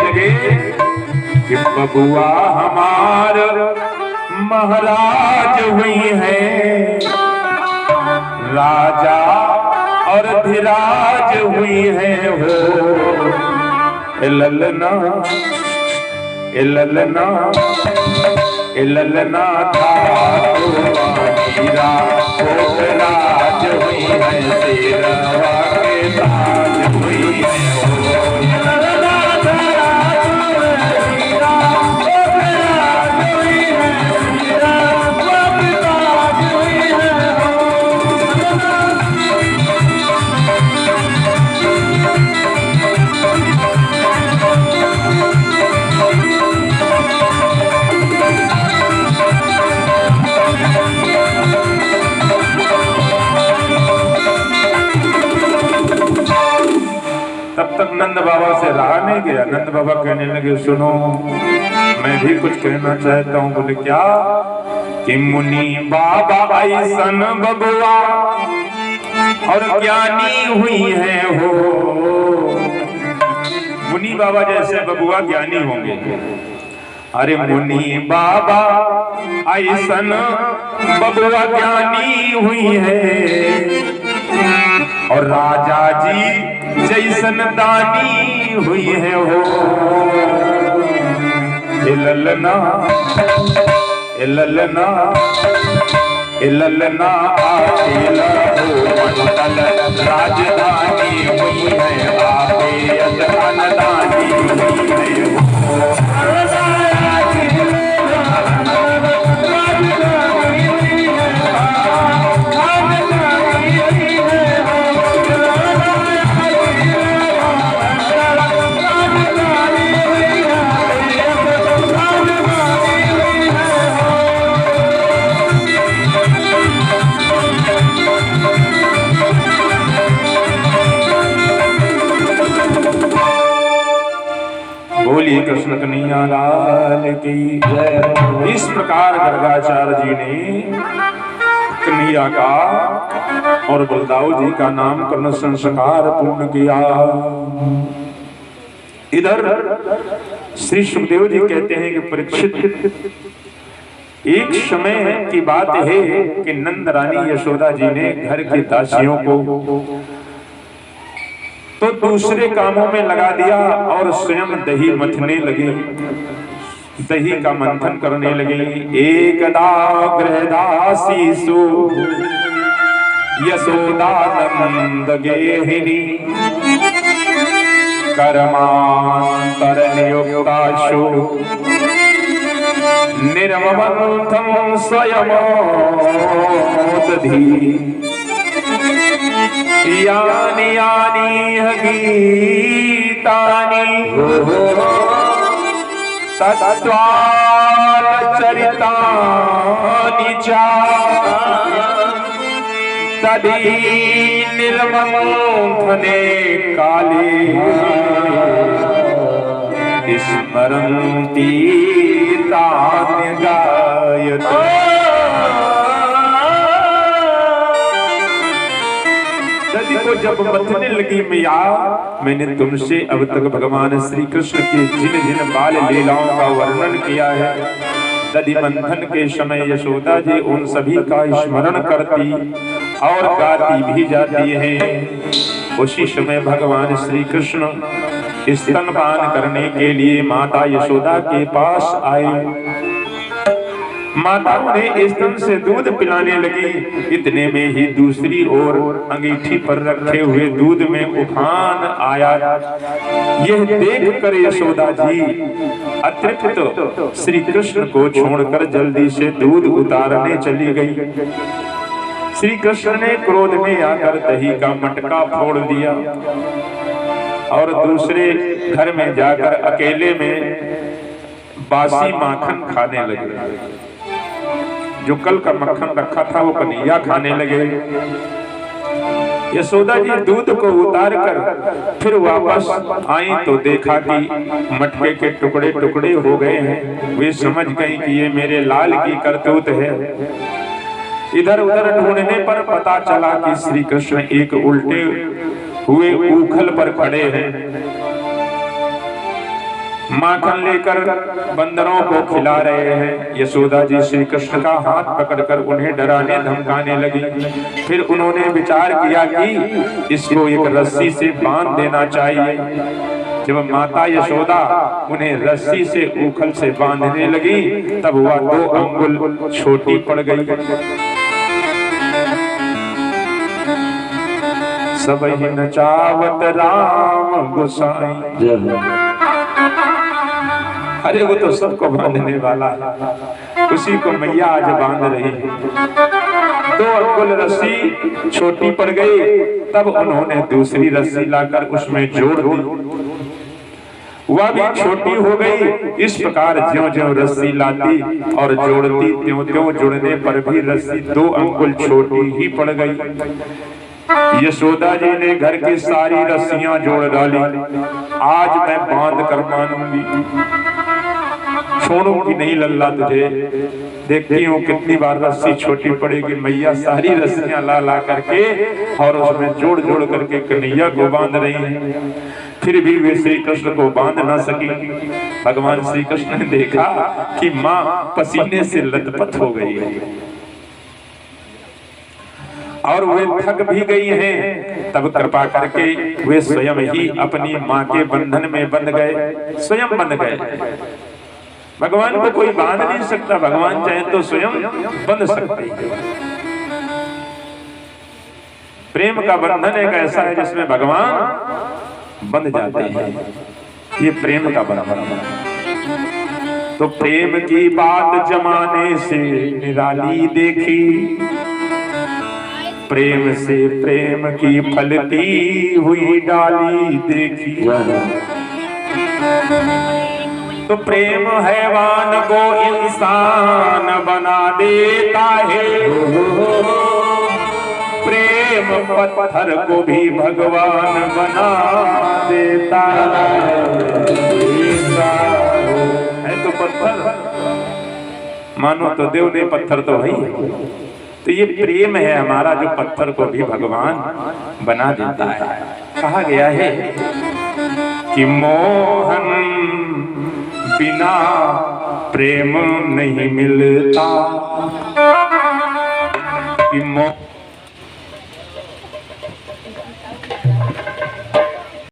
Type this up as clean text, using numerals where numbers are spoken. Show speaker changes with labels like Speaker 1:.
Speaker 1: लगे कि बबुआ हमार महाराज हुई है, राजा और धीराज हुई है हो। ललना ललना ललना था हीरा राज हुई है, शेरवा के ताज हुई है हो। तब तक नंद बाबा से रहा नहीं गया। नंद बाबा कहने लगे सुनो मैं भी कुछ कहना चाहता हूँ। बोले क्या? कि मुनि बाबा ऐसन बबुआ और ज्ञानी हुई है हो। मुनि बाबा जैसे बबुआ ज्ञानी होंगे। अरे मुनि बाबा ऐसन बबुआ ज्ञानी हुई है और राजा जी जैसन दानी हुई है हो। ललना ललना ललना आकेला हो मंडल राजधानी हुई है, आपे खानदानी हुई है हो। बोलिए कृष्ण कन्हैया लाल की जय। इस प्रकार गर्गाचार्य जी ने कन्हैया का और बलदाऊ जी का नामकरण संस्कार पूर्ण किया। इधर श्री सुखदेव जी कहते हैं कि परीक्षित, एक समय की बात है कि नंद रानी यशोदा जी ने घर की दासियों को तो दूसरे कामों में लगा दिया और स्वयं दही मथने लगे, दही का मंथन करने लगे। एकदा गृहदासीसु यशोदा नंद गेहिनी कर्मांतर नियुक्ताशु निर्ममंथं स्वयं दधी यानि यानि गीतानि तत्त्वार चरितानि च तदि निर्ममंथने काले स्मरन्ति तानि गायते। को जब मथने लगी मैया, मैंने तुमसे अब तक भगवान श्री कृष्ण के जिन जिन बाल लीलाओं का वर्णन किया है, दधि मंथन के समय यशोदा जी उन सभी का स्मरण करती और गाती भी जाती है। उसी समय भगवान श्री कृष्ण स्तनपान करने के लिए माता यशोदा के पास आए। माता उन्हें स्तन से दूध पिलाने लगी। इतने में ही दूसरी ओर अंगीठी पर रखे हुए दूध में उफान आया। यह देखकर यशोदा जी अतृप्त श्री कृष्ण को छोड़कर जल्दी से दूध उतारने चली गई। श्री कृष्ण ने क्रोध में आकर दही का मटका फोड़ दिया और दूसरे घर में जाकर अकेले में बासी माखन खाने लगे। जो कल का मक्खन रखा था वो कन्हैया खाने लगे। यशोदा जी दूध को उतार कर फिर वापस आई तो देखा कि मटके के टुकड़े टुकड़े हो गए हैं। वे समझ गई कि ये मेरे लाल की करतूत है। इधर उधर ढूंढने पर पता चला कि श्री कृष्ण एक उल्टे हुए उखल पर खड़े हैं। माखन लेकर बंदरों को खिला रहे हैं। यशोदा जी श्री कृष्ण का हाथ पकड़कर उन्हें डराने धमकाने लगी। फिर उन्होंने विचार किया कि इसको एक रस्सी से बांध देना चाहिए। जब माता यशोदा उन्हें रस्सी से ऊखल से बांधने लगी तब वह 2 अंगुल छोटी पड़ गई। सब ही नचावत राम गोसाई। अरे वो तो सबको बांधने वाला है, उसी को मैया आज बांध रही है। 2 अंगुल रस्सी छोटी पड़ गई। तब उन्होंने दूसरी रस्सी लाकर उसमें जोड़ दी, वह भी छोटी हो गई। इस प्रकार ज्यों-ज्यों रस्सी लाती और जोड़ती त्यों-त्यों जुड़ने पर भी रस्सी 2 अंगुल छोटी ही पड़ गई। यशोदा जी ने घर की सारी रस्सियां जोड़ डाली। आज मैं बांध कर मानूंगी, छोड़ूंगी नहीं लल्ला तुझे। देखती हूँ कितनी बार रस्सी छोटी पड़ेगी। मैया सारी रस्सियां ला ला करके और उसमें जोड़ जोड़ करके कन्हैया को बांध रही है। फिर भी वे श्री कृष्ण को बांध ना सकी। भगवान श्री कृष्ण ने देखा कि माँ पसीने से लथपथ हो गई है और वे थक भी गई हैं। तब कृपा करके वे स्वयं ही अपनी माँ के बंधन में बंध गए, स्वयं बंध गए। भगवान को कोई बांध नहीं सकता, भगवान चाहे तो स्वयं बंध सकते हैं। प्रेम का बंधन एक ऐसा है जिसमें भगवान बंध जाते हैं। ये प्रेम का बंधन है। तो प्रेम की बात जमाने से निराली देखी, प्रेम से प्रेम की फलती हुई डाली देखी। तो प्रेम हैवान को इंसान बना देता है, प्रेम पत्थर को भी भगवान बना देता है। तो पत्थर मानो तो देव ने, पत्थर तो वही है। तो ये प्रेम है हमारा जो पत्थर को भी भगवान बना देता है। कहा गया है कि मोहन बिना प्रेम नहीं मिलता, कि